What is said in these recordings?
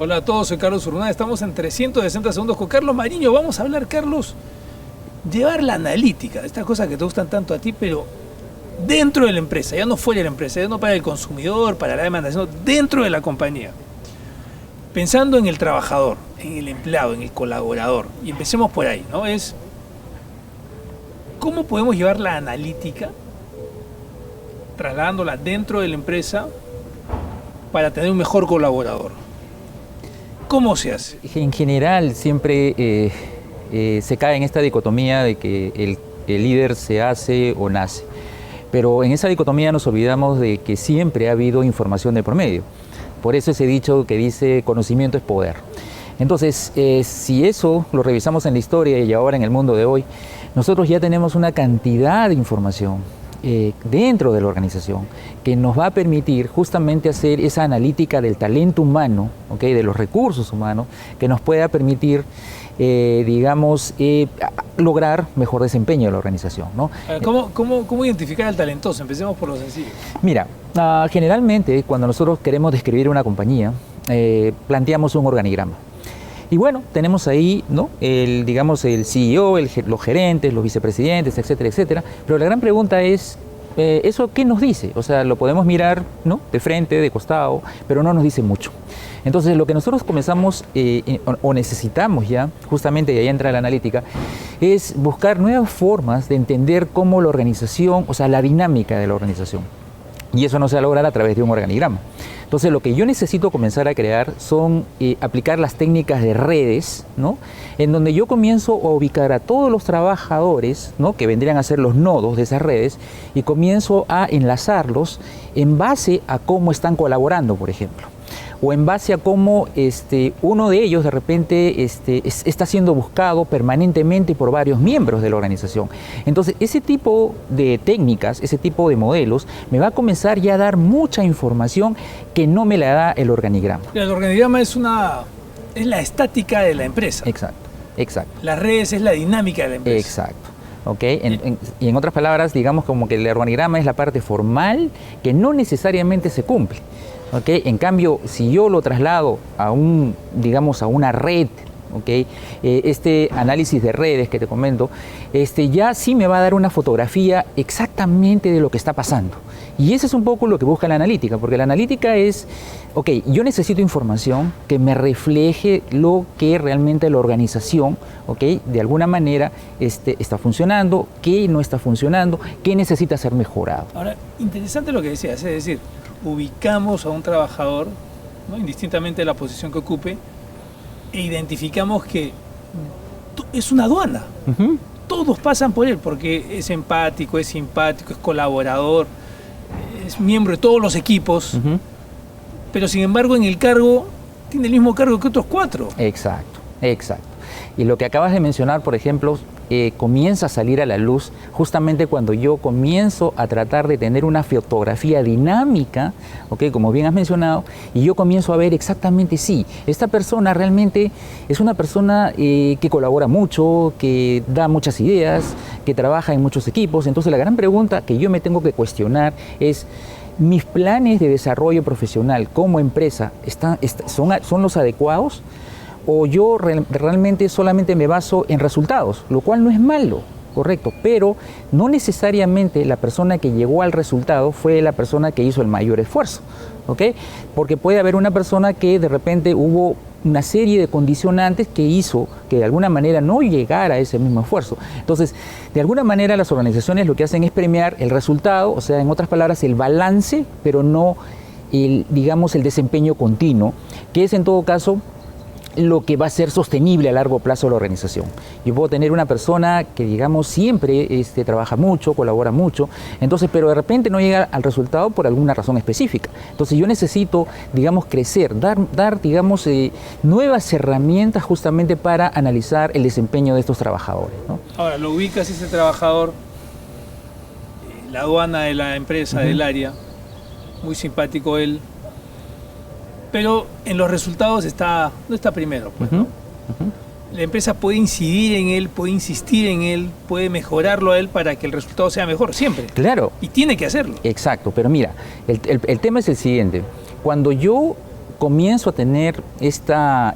Hola a todos, soy Carlos Urrunaga, estamos en 360 segundos con Carlos Mariño. Vamos a hablar, Carlos, llevar la analítica, estas cosas que te gustan tanto a ti, pero dentro de la empresa, ya no fuera de la empresa, ya no para el consumidor, para la demanda, sino dentro de la compañía. Pensando en el trabajador, en el empleado, en el colaborador, y empecemos por ahí, ¿no? Es, ¿cómo podemos llevar la analítica, trasladándola dentro de la empresa para tener un mejor colaborador? ¿Cómo se hace? En general siempre se cae en esta dicotomía de que el líder se hace o nace. Pero en esa dicotomía nos olvidamos de que siempre ha habido información de por medio. Por eso ese dicho que dice conocimiento es poder. Entonces, si eso lo revisamos en la historia y ahora en el mundo de hoy, nosotros ya tenemos una cantidad de información dentro de la organización que nos va a permitir justamente hacer esa analítica del talento humano, ¿okay? De los recursos humanos, que nos pueda permitir, lograr mejor desempeño de la organización, ¿no? ¿Cómo identificar al talentoso? Empecemos por lo sencillo. Mira, generalmente cuando nosotros queremos describir una compañía, planteamos un organigrama. Y bueno, tenemos ahí, ¿no? el CEO, los gerentes, los vicepresidentes, etcétera, etcétera. Pero la gran pregunta es, ¿eso qué nos dice? O sea, lo podemos mirar, ¿no? De frente, de costado, pero no nos dice mucho. Entonces, lo que nosotros comenzamos o necesitamos ya, justamente y ahí entra la analítica, es buscar nuevas formas de entender cómo la organización, o sea, la dinámica de la organización. Y eso no se va a lograr a través de un organigrama. Entonces, lo que yo necesito comenzar a crear son aplicar las técnicas de redes, ¿no? En donde yo comienzo a ubicar a todos los trabajadores, ¿no? Que vendrían a ser los nodos de esas redes, y comienzo a enlazarlos en base a cómo están colaborando, por ejemplo. O en base a cómo uno de ellos de repente está siendo buscado permanentemente por varios miembros de la organización. Entonces, ese tipo de técnicas, ese tipo de modelos, me va a comenzar ya a dar mucha información que no me la da el organigrama. El organigrama es la estática de la empresa. Exacto, exacto. Las redes es la dinámica de la empresa. Exacto. Okay. Y en otras palabras, digamos como que el organigrama es la parte formal que no necesariamente se cumple. Okay. En cambio, si yo lo traslado a una red, okay, este análisis de redes que te comento, ya sí me va a dar una fotografía exactamente de lo que está pasando. Y eso es un poco lo que busca la analítica, porque la analítica es, yo necesito información que me refleje lo que realmente la organización, de alguna manera está funcionando, qué no está funcionando, qué necesita ser mejorado. Ahora, interesante lo que decías, es decir, ubicamos a un trabajador, ¿no? Indistintamente de la posición que ocupe, e identificamos que es una aduana. Uh-huh. Todos pasan por él porque es empático, es simpático, es colaborador, es miembro de todos los equipos, uh-huh. Pero sin embargo en el cargo tiene el mismo cargo que otros 4. Exacto, exacto. Y lo que acabas de mencionar, por ejemplo, comienza a salir a la luz justamente cuando yo comienzo a tratar de tener una fotografía dinámica, como bien has mencionado, y yo comienzo a ver exactamente, sí, esta persona realmente es una persona que colabora mucho, que da muchas ideas, que trabaja en muchos equipos. Entonces la gran pregunta que yo me tengo que cuestionar es, ¿mis planes de desarrollo profesional como empresa son los adecuados? ¿O yo realmente solamente me baso en resultados? Lo cual no es malo, correcto, pero no necesariamente la persona que llegó al resultado fue la persona que hizo el mayor esfuerzo, porque puede haber una persona que de repente hubo una serie de condicionantes que hizo que de alguna manera no llegara a ese mismo esfuerzo. Entonces, de alguna manera las organizaciones lo que hacen es premiar el resultado, o sea, en otras palabras, el balance, pero no el desempeño continuo, que es en todo caso lo que va a ser sostenible a largo plazo de la organización. Yo puedo tener una persona que, siempre trabaja mucho, colabora mucho, entonces, pero de repente no llega al resultado por alguna razón específica. Entonces yo necesito, crecer, dar nuevas herramientas justamente para analizar el desempeño de estos trabajadores, ¿no? Ahora, lo ubicas ese trabajador, la aduana de la empresa, uh-huh. Del área, muy simpático él, pero en los resultados no está primero, pues, ¿no? Uh-huh. La empresa puede incidir en él, puede insistir en él, puede mejorarlo a él para que el resultado sea mejor, siempre. Claro. Y tiene que hacerlo. Exacto, pero mira, el tema es el siguiente. Cuando yo comienzo a tener esta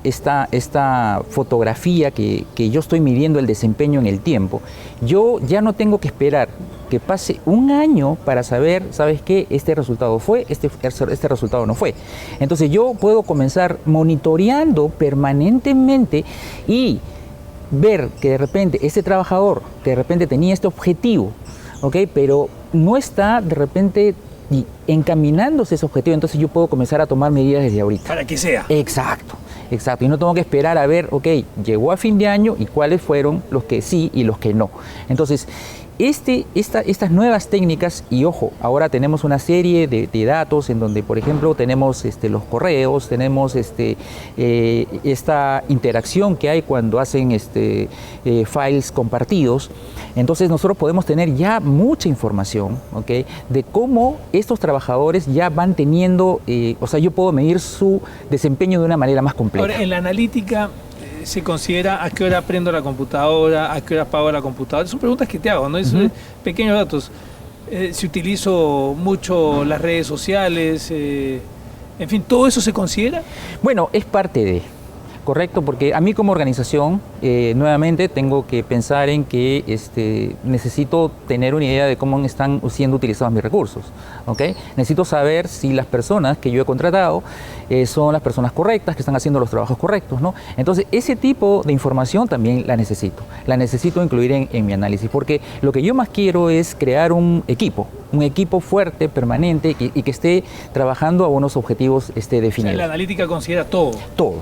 fotografía que yo estoy midiendo el desempeño en el tiempo, yo ya no tengo que esperar que pase un año para saber, ¿sabes qué? Este resultado fue, este resultado no fue. Entonces yo puedo comenzar monitoreando permanentemente y ver que de repente este trabajador que de repente tenía este objetivo, ¿ok? Pero no está de repente encaminándose ese objetivo, entonces yo puedo comenzar a tomar medidas desde ahorita. Para que sea. Exacto, exacto. Y no tengo que esperar a ver, ok, llegó a fin de año y cuáles fueron los que sí y los que no. Entonces, estas nuevas técnicas, y ojo, ahora tenemos una serie de datos en donde, por ejemplo, tenemos los correos, tenemos esta interacción que hay cuando hacen files compartidos. Entonces nosotros podemos tener ya mucha información, ¿okay?, de cómo estos trabajadores ya van teniendo, o sea, yo puedo medir su desempeño de una manera más completa. Ahora, en la analítica se considera a qué hora prendo la computadora, a qué hora apago la computadora. Son preguntas que te hago, ¿no? Es pequeños datos. Si utilizo mucho las redes sociales, en fin, ¿todo eso se considera? Bueno, es parte de... Correcto, porque a mí como organización, nuevamente tengo que pensar en que necesito tener una idea de cómo están siendo utilizados mis recursos, ¿ok? Necesito saber si las personas que yo he contratado son las personas correctas, que están haciendo los trabajos correctos, ¿no? Entonces, ese tipo de información también la necesito incluir en mi análisis, porque lo que yo más quiero es crear un equipo fuerte, permanente y que esté trabajando a unos objetivos definidos. O sea, la analítica considera todo. Todo.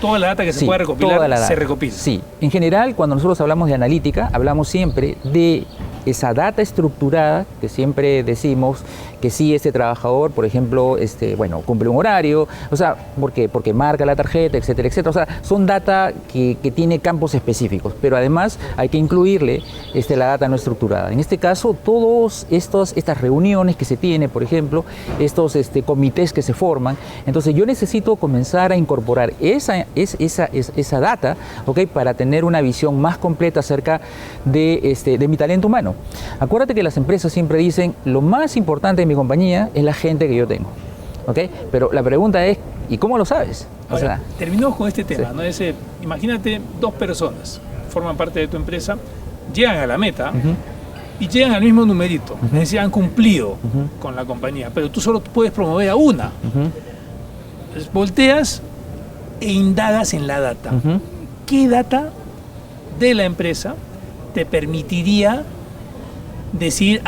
Toda la data que se pueda recopilar se recopila. Sí. En general, cuando nosotros hablamos de analítica, hablamos siempre de esa data estructurada que siempre decimos que sí, este trabajador, por ejemplo, cumple un horario, o sea, ¿por qué? Porque marca la tarjeta, etcétera, etcétera. O sea, son data que tiene campos específicos, pero además hay que incluirle la data no estructurada. En este caso, todas estas reuniones que se tiene, por ejemplo, estos comités que se forman, entonces yo necesito comenzar a incorporar esa data, ¿okay?, para tener una visión más completa acerca de mi talento humano. Acuérdate que las empresas siempre dicen, lo más importante de mi compañía es la gente que yo tengo, ¿ok? Pero la pregunta es, ¿y cómo lo sabes? Ahora, terminamos con este tema, sí. ¿no? Imagínate, dos personas forman parte de tu empresa, llegan a la meta y llegan al mismo numerito, es decir, han cumplido con la compañía, pero tú solo puedes promover a una. Entonces, volteas e indagas en la data. ¿Qué data de la empresa te permitiría decir,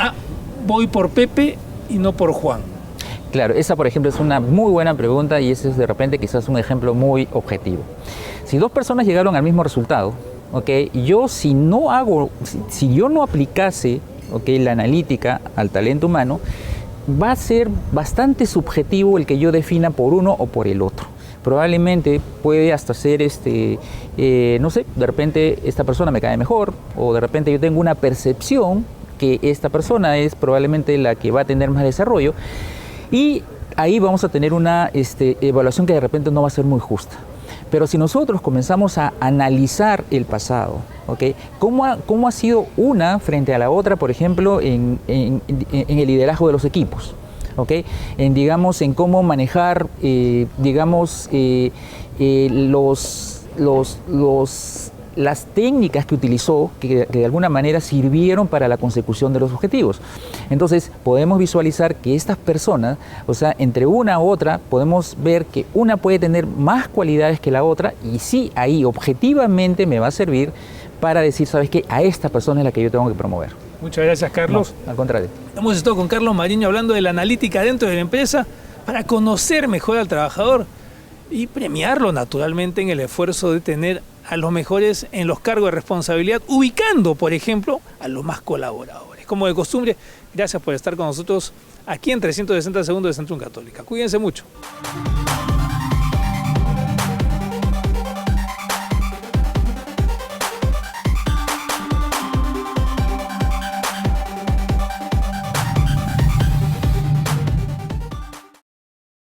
voy por Pepe y no por Juan? Claro, esa por ejemplo es una muy buena pregunta y ese es de repente quizás un ejemplo muy objetivo. Si dos personas llegaron al mismo resultado, ¿okay?, si yo no aplicase, ¿okay?, la analítica al talento humano, va a ser bastante subjetivo el que yo defina por uno o por el otro. Probablemente puede hasta ser, no sé, de repente esta persona me cae mejor, o de repente yo tengo una percepción que esta persona es probablemente la que va a tener más desarrollo, y ahí vamos a tener una evaluación que de repente no va a ser muy justa. Pero si nosotros comenzamos a analizar el pasado, ¿okay?, ¿cómo ha sido una frente a la otra, por ejemplo, en el liderazgo de los equipos? ¿Okay? En cómo manejar, las técnicas que utilizó, que de alguna manera sirvieron para la consecución de los objetivos. Entonces, podemos visualizar que estas personas, o sea, entre una u otra, podemos ver que una puede tener más cualidades que la otra, y sí, ahí objetivamente me va a servir para decir, ¿sabes qué? A esta persona es la que yo tengo que promover. Muchas gracias, Carlos. No, al contrario. Hemos estado con Carlos Mariño hablando de la analítica dentro de la empresa para conocer mejor al trabajador y premiarlo naturalmente en el esfuerzo de tener a los mejores en los cargos de responsabilidad, ubicando, por ejemplo, a los más colaboradores. Como de costumbre, gracias por estar con nosotros aquí en 360 Segundos de Centrum Católica. Cuídense mucho.